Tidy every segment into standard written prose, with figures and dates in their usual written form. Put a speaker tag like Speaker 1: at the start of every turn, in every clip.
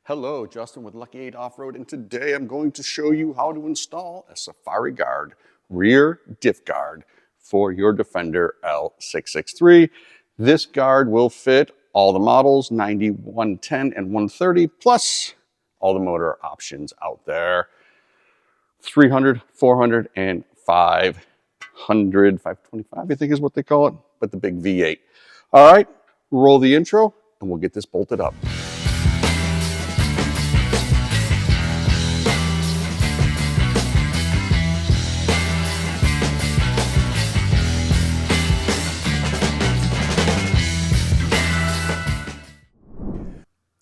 Speaker 1: Hello, Justin with Lucky 8 Off-Road, and today I'm going to show you how to install a Safari Guard rear diff guard for your Defender L663. This guard will fit all the models, 90, 110, and 130, plus all the motor options out there. 300, 400, and 500, 525, I think is what they call it, but the big V8. All right, roll the intro, and we'll get this bolted up.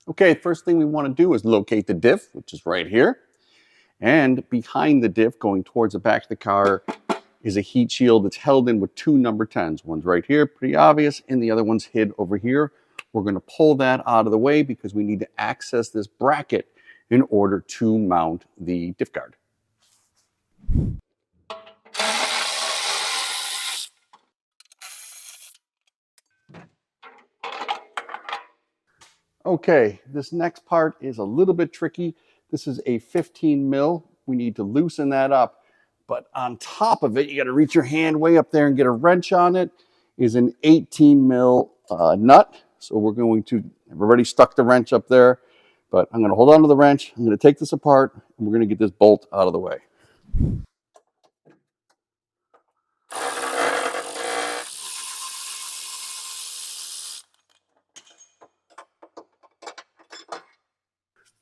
Speaker 1: Okay, first thing we want to do is locate the diff, which is right here. And behind the diff, going towards the back of the car, is a heat shield that's held in with two number 10s. One's right here, pretty obvious, and the other one's hid over here. We're going to pull that out of the way because we need to access this bracket in order to mount the diff guard. Okay, this next part is a little bit tricky. This is a 15 mil. We need to loosen that up. But on top of it, you got to reach your hand way up there and get a wrench on it, is an 18 mil nut. So we're going to, I've already stuck the wrench up there, but I'm going to hold on to the wrench. I'm going to take this apart and we're going to get this bolt out of the way.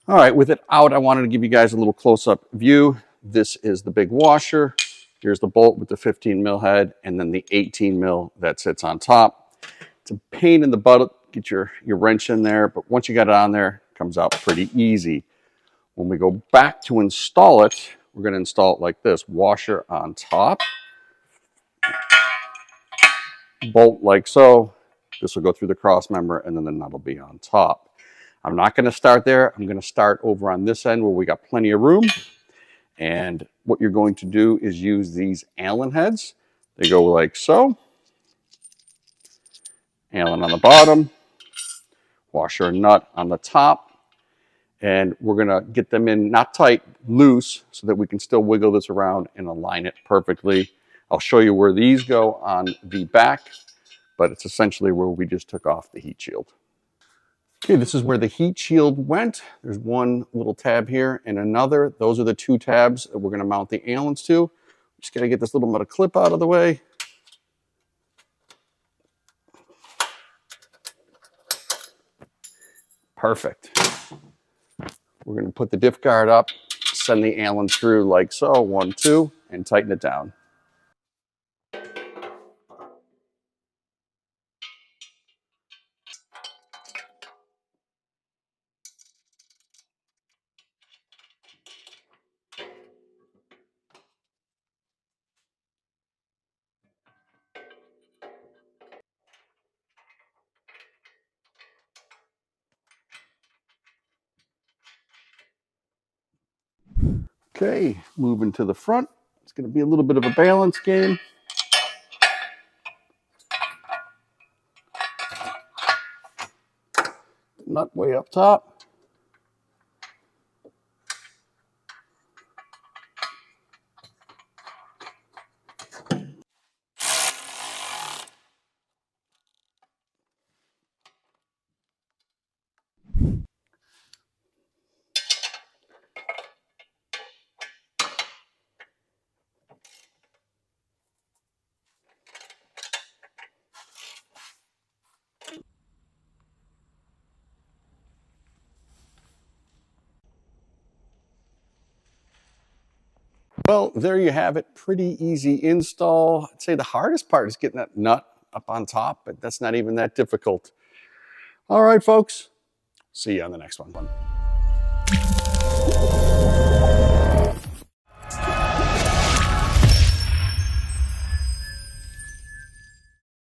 Speaker 1: All right, with it out, I wanted to give you guys a little close-up view. This is the big washer. Here's the bolt with the 15 mil head, and then the 18 mil that sits on top. It's a pain in the butt, get your wrench in there, but once you got it on there, it comes out pretty easy. When we go back to install it, we're gonna install it like this: washer on top, bolt like so. This will go through the cross member, and then the nut will be on top. I'm not going to start there. I'm going to start over on this end where we got plenty of room. And what you're going to do is use these Allen heads. They go like so. Allen on the bottom, washer and nut on the top. And we're going to get them in, not tight, loose, so that we can still wiggle this around and align it perfectly. I'll show you where these go on the back, but it's essentially where we just took off the heat shield. Okay, this is where the heat shield went. There's one little tab here and another. Those are the two tabs that we're going to mount the Allens to. Just got to get this little metal clip out of the way. Perfect. We're going to put the diff guard up, send the Allen through like so, 1, 2, and tighten it down. Okay, moving to the front. It's going to be a little bit of a balance game. Nut way up top. Well, there you have it. Pretty easy install. I'd say the hardest part is getting that nut up on top, but that's not even that difficult. All right, folks. See you on the next one.